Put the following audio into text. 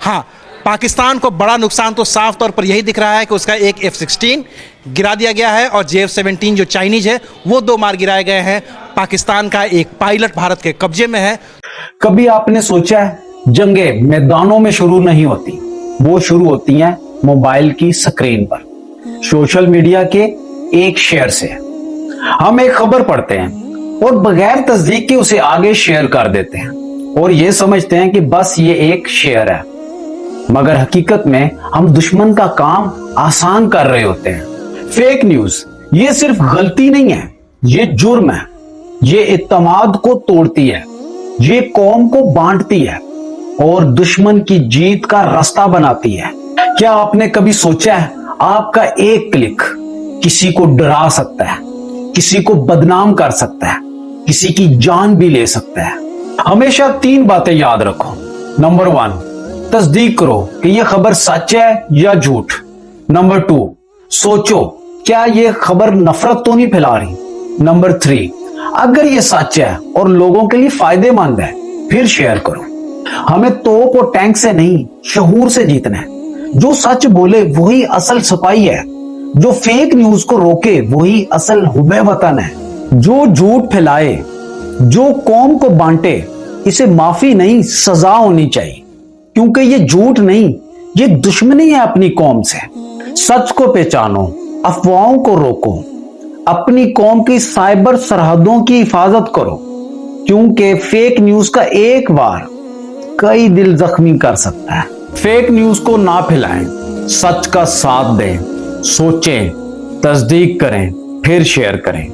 हाँ, पाकिस्तान को बड़ा नुकसान तो साफ तौर पर यही दिख रहा है कि उसका एक F-16 गिरा दिया गया है और JF-17 जो चाइनीज है वो 2 मार गिराए गए हैं। पाकिस्तान का एक पायलट भारत के कब्जे में है। कभी आपने सोचा है जंगें मैदानों में शुरू नहीं होती, वो शुरू होती हैं मोबाइल की स्क्रीन पर, सोशल मीडिया के एक शेयर से। हम एक खबर पढ़ते हैं और बगैर तस्दीक के उसे आगे शेयर कर देते हैं और ये समझते हैं कि बस ये एक शेयर है, मगर हकीकत में हम दुश्मन का काम आसान कर रहे होते हैं। फेक न्यूज ये सिर्फ गलती नहीं है, ये जुर्म है, ये इत्तेमाद को तोड़ती है, ये कौम को बांटती है और दुश्मन की जीत का रास्ता बनाती है। क्या आपने कभी सोचा है आपका एक क्लिक किसी को डरा सकता है, किसी को बदनाम कर सकता है, किसी की जान भी ले सकता है। हमेशा 3 बातें याद रखो। नंबर 1, तस्दीक करो कि यह खबर सच है या झूठ। नंबर 2, सोचो क्या यह खबर नफरत तो नहीं फैला रही। नंबर 3, अगर यह सच है और लोगों के लिए फायदेमंद है फिर शेयर करो। हमें तोप और टैंक से नहीं, शऊर से जीतना है। जो सच बोले वही असल सिपाही है, जो फेक न्यूज को रोके वही असल हुबे वतन है। जो झूठ फैलाए, जो कौम को बांटे, इसे माफी नहीं सजा होनी चाहिए, क्योंकि ये झूठ नहीं, ये दुश्मनी है अपनी कौम से। सच को पहचानो, अफवाहों को रोको, अपनी कौम की साइबर सरहदों की हिफाजत करो, क्योंकि फेक न्यूज का एक वार कई दिल जख्मी कर सकता है। फेक न्यूज को ना फैलाएं, सच का साथ दें, सोचें, तस्दीक करें, फिर शेयर करें।